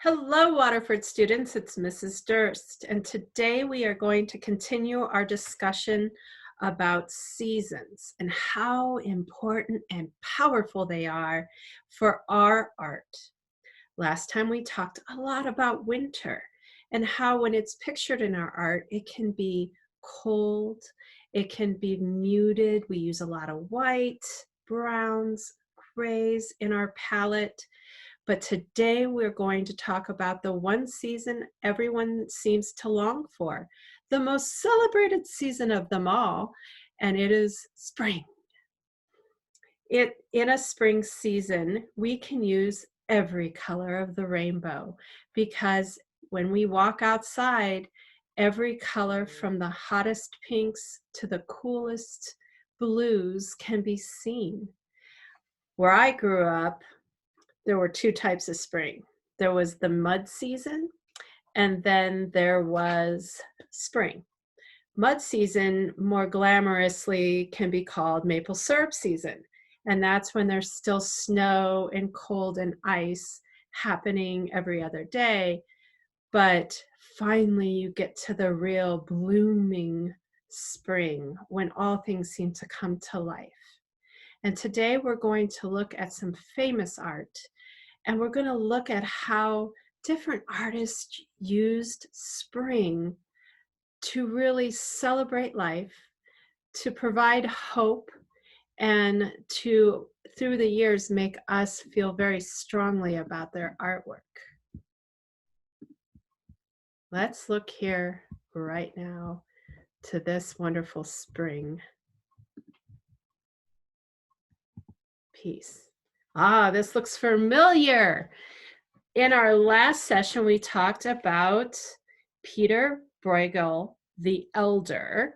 Hello, Waterford students. It's Mrs. Durst, and today we are going to continue our discussion about seasons and how important and powerful they are for our art. Last time we talked a lot about winter and how when it's pictured in our art, it can be cold, it can be muted. We use a lot of white, browns, grays in our palette. But today we're going to talk about the one season everyone seems to long for, the most celebrated season of them all, and it is spring. In a spring season, we can use every color of the rainbow because when we walk outside, every color from the hottest pinks to the coolest blues can be seen. Where I grew up, there were two types of spring. There was the mud season, and then there was spring. Mud season, more glamorously, can be called maple syrup season. And that's when there's still snow and cold and ice happening every other day. But finally, you get to the real blooming spring when all things seem to come to life. And today we're going to look at some famous art, and we're going to look at how different artists used spring to really celebrate life, to provide hope, and to, through the years, make us feel very strongly about their artwork. Let's look here right now to this wonderful spring piece. This looks familiar. In our last session, we talked about Peter Bruegel the Elder,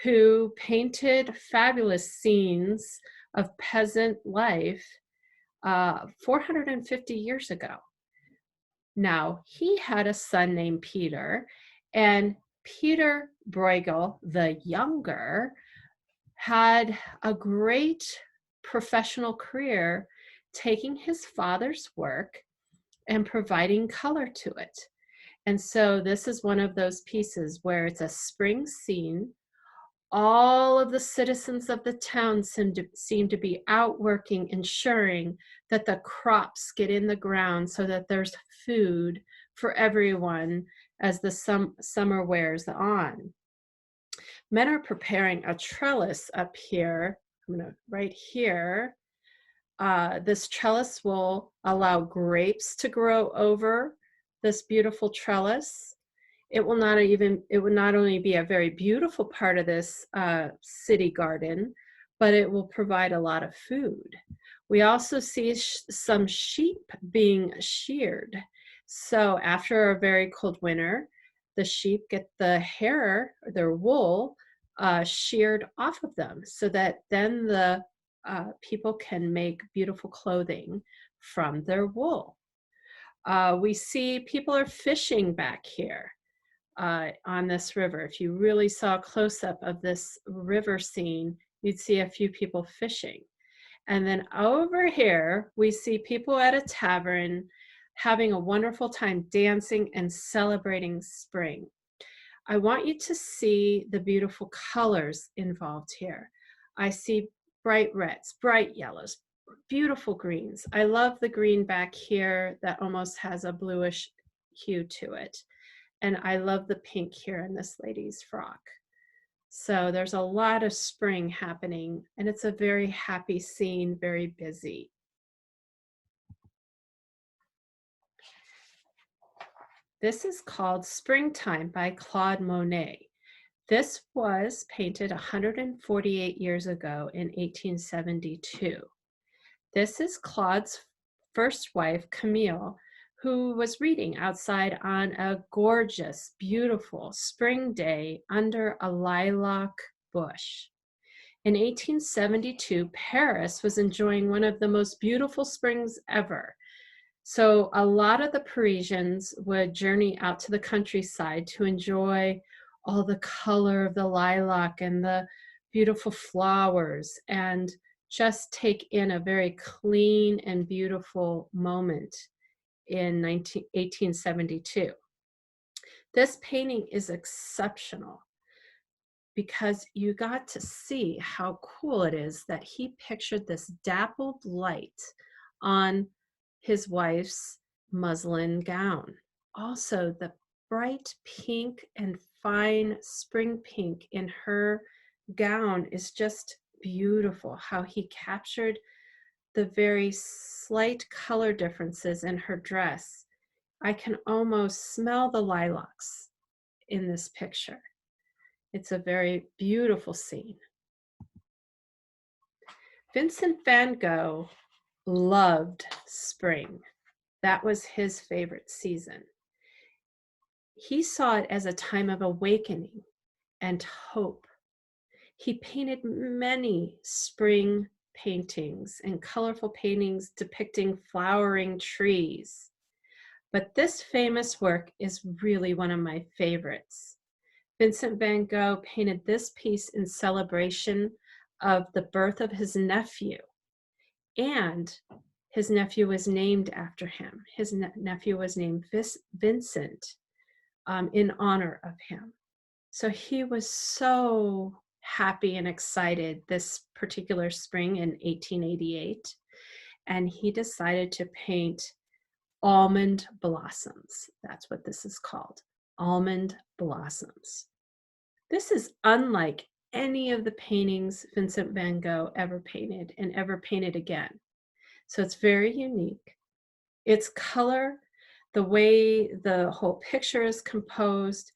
who painted fabulous scenes of peasant life 450 years ago. Now, he had a son named Peter, and Peter Bruegel the Younger had a great professional career taking his father's work and providing color to it. And so this is one of those pieces where it's a spring scene. All of the citizens of the town seem to be out working, ensuring that the crops get in the ground so that there's food for everyone as the summer wears on. Men are preparing a trellis up here. I'm gonna right here. This trellis will allow grapes to grow over this beautiful trellis. It will not only be a very beautiful part of this city garden, but it will provide a lot of food. We also see some sheep being sheared. So after a very cold winter, the sheep get the hair, their wool, sheared off of them so that then the people can make beautiful clothing from their wool. We see people are fishing back here on this river. If you really saw a close-up of this river scene, you'd see a few people fishing. And then over here, we see people at a tavern having a wonderful time dancing and celebrating spring. I want you to see the beautiful colors involved here. I see bright reds, bright yellows, beautiful greens. I love the green back here that almost has a bluish hue to it. And I love the pink here in this lady's frock. So there's a lot of spring happening, and it's a very happy scene, very busy. This is called Springtime by Claude Monet. This was painted 148 years ago in 1872. This is Claude's first wife, Camille, who was reading outside on a gorgeous, beautiful spring day under a lilac bush. In 1872, Paris was enjoying one of the most beautiful springs ever. So a lot of the Parisians would journey out to the countryside to enjoy all the color of the lilac and the beautiful flowers and just take in a very clean and beautiful moment in 1872. This painting is exceptional because you got to see how cool it is that he pictured this dappled light on his wife's muslin gown. Also, the bright pink and fine spring pink in her gown is just beautiful. How he captured the very slight color differences in her dress. I can almost smell the lilacs in this picture. It's a very beautiful scene. Vincent Van Gogh loved spring. That was his favorite season. He saw it as a time of awakening and hope. He painted many spring paintings and colorful paintings depicting flowering trees. But this famous work is really one of my favorites. Vincent Van Gogh painted this piece in celebration of the birth of his nephew. And his nephew was named after him. His nephew was named Vincent in honor of him. So he was so happy and excited this particular spring in 1888. And he decided to paint almond blossoms. That's what this is called, almond blossoms. This is unlike any of the paintings Vincent Van Gogh ever painted and ever painted again. So it's very unique. Its color, the way the whole picture is composed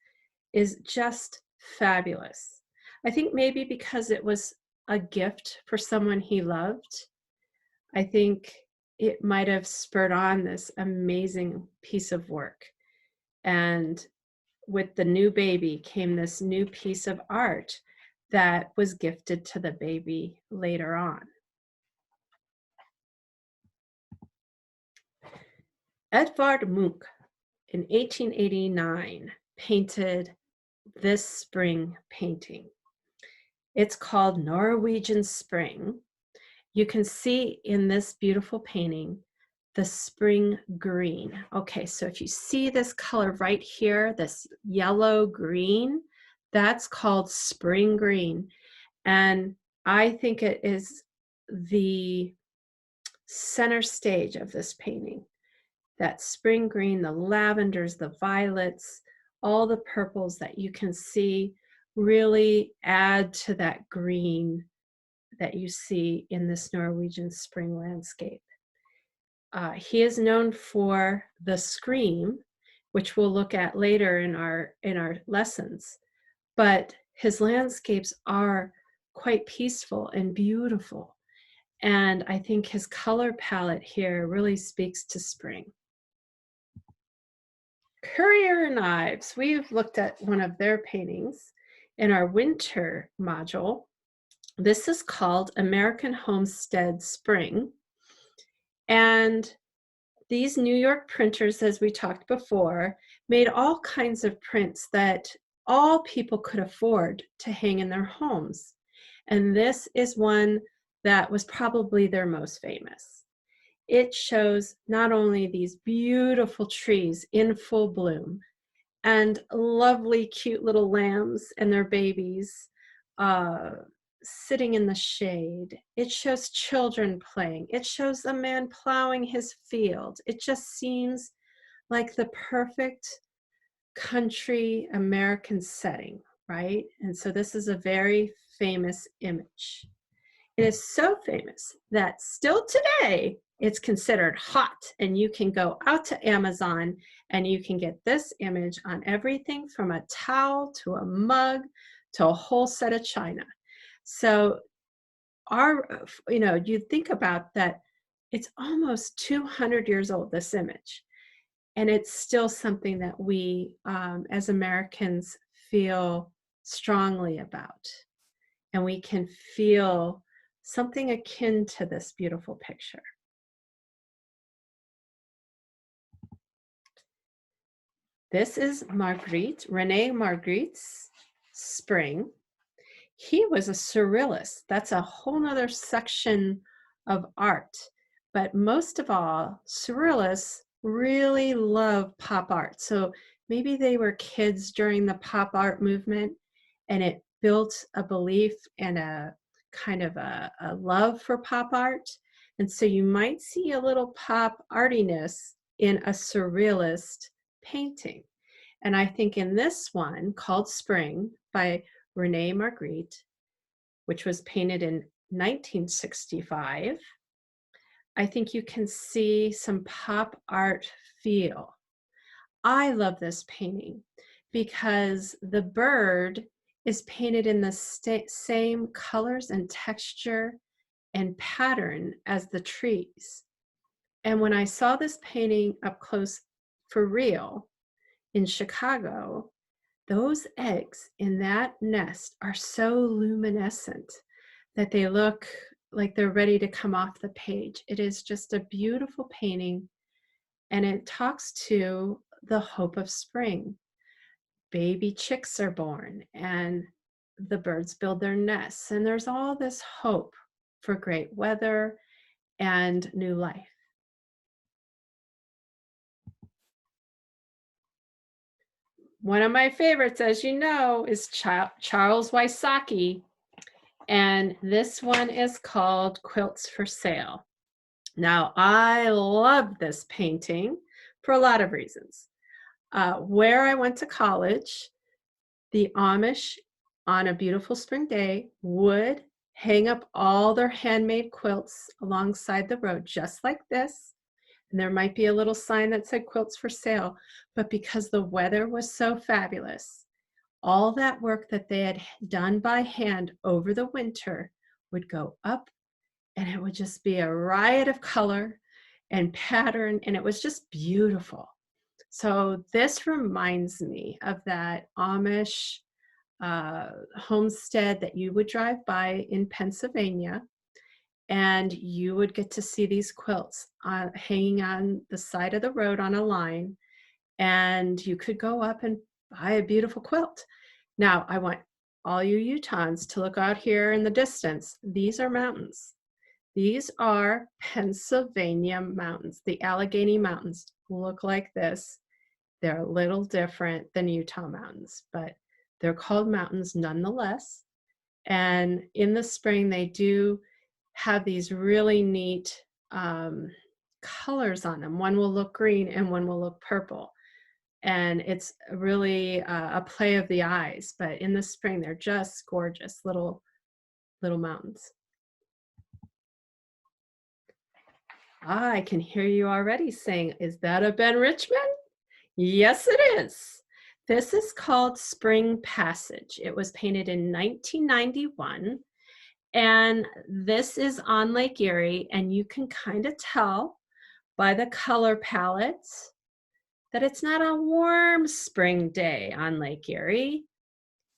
is just fabulous. I think maybe because it was a gift for someone he loved, I think it might have spurred on this amazing piece of work. And with the new baby came this new piece of art that was gifted to the baby later on. Edvard Munch in 1889 painted this spring painting. It's called Norwegian Spring. You can see in this beautiful painting the spring green. Okay, so if you see this color right here, this yellow green, that's called spring green. And I think it is the center stage of this painting. That spring green, the lavenders, the violets, all the purples that you can see really add to that green that you see in this Norwegian spring landscape. He is known for the scream, which we'll look at later in our lessons, but his landscapes are quite peaceful and beautiful. And I think his color palette here really speaks to spring. Currier and Ives, we've looked at one of their paintings in our winter module. This is called American Homestead Spring. And these New York printers, as we talked before, made all kinds of prints that all people could afford to hang in their homes. And this is one that was probably their most famous. It shows not only these beautiful trees in full bloom and lovely, cute little lambs and their babies sitting in the shade. It shows children playing. It shows a man plowing his field. It just seems like the perfect country American setting, right? And so this is a very famous image. It is so famous that still today it's considered hot, and you can go out to Amazon and you can get this image on everything from a towel to a mug to a whole set of china. So you think about that, it's almost 200 years old, this image, and it's still something that we as Americans feel strongly about, and we can feel something akin to this beautiful picture. This is Magritte, Rene Magritte's Spring. He was a surrealist. That's a whole nother section of art. But most of all, surrealists really love pop art. So maybe they were kids during the pop art movement, and it built a belief and a kind of a love for pop art. And so you might see a little pop artiness in a surrealist painting. And I think in this one called Spring by Rene Magritte, which was painted in 1965, I think you can see some pop art feel. I love this painting because the bird is painted in the same colors and texture and pattern as the trees. And when I saw this painting up close for real in Chicago, those eggs in that nest are so luminescent that they look like they're ready to come off the page. It is just a beautiful painting, and it talks to the hope of spring. Baby chicks are born, and the birds build their nests, and there's all this hope for great weather and new life. One of my favorites, as you know, is Charles Wysocki, and this one is called Quilts for Sale. Now, I love this painting for a lot of reasons. Where I went to college, the Amish, on a beautiful spring day, would hang up all their handmade quilts alongside the road, just like this. And there might be a little sign that said quilts for sale, but because the weather was so fabulous, all that work that they had done by hand over the winter would go up, and it would just be a riot of color and pattern, and it was just beautiful. So this reminds me of that Amish homestead that you would drive by in Pennsylvania, and you would get to see these quilts hanging on the side of the road on a line, and you could go up and buy a beautiful quilt. Now, I want all you Utahns to look out here in the distance. These are mountains. These are Pennsylvania mountains. The Allegheny Mountains look like this. They're a little different than Utah mountains, but they're called mountains nonetheless. And in the spring, they do have these really neat colors on them. One will look green and one will look purple. And it's really a play of the eyes, but in the spring, they're just gorgeous little mountains. I can hear you already saying, is that a Ben Richmond? Yes, it is. This is called Spring Passage. It was painted in 1991, and this is on Lake Erie, and you can kind of tell by the color palettes that it's not a warm spring day on Lake Erie.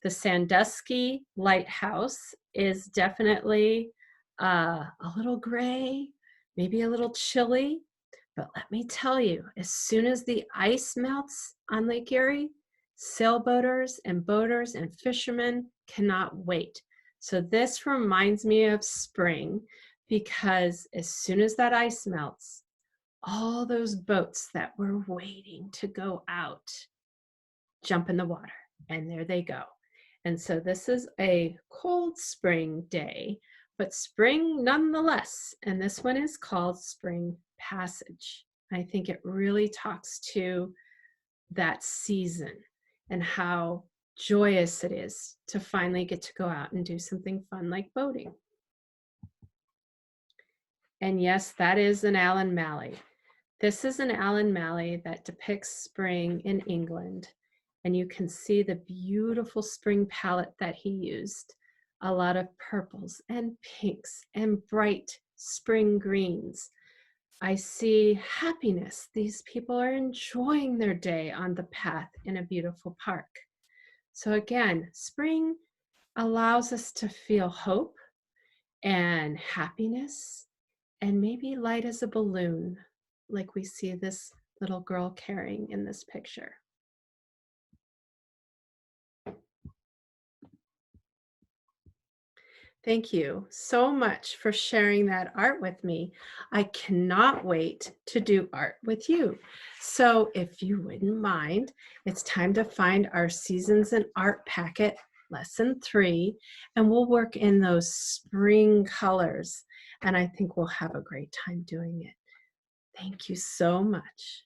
The Sandusky Lighthouse is definitely a little gray, maybe a little chilly, but let me tell you, as soon as the ice melts on Lake Erie, sailboaters and boaters and fishermen cannot wait. So this reminds me of spring, because as soon as that ice melts, all those boats that were waiting to go out jump in the water, and there they go. And so this is a cold spring day, but spring nonetheless. And this one is called Spring Passage. I think it really talks to that season and how joyous it is to finally get to go out and do something fun like boating. And yes, that is an Alan Malli. This is an Alan Malli that depicts spring in England. And you can see the beautiful spring palette that he used. A lot of purples and pinks and bright spring greens. I see happiness. These people are enjoying their day on the path in a beautiful park. So again, spring allows us to feel hope and happiness, and maybe light as a balloon, like we see this little girl carrying in this picture. Thank you so much for sharing that art with me. I cannot wait to do art with you. So, if you wouldn't mind, it's time to find our Seasons in Art packet, lesson 3, and we'll work in those spring colors. And I think we'll have a great time doing it. Thank you so much.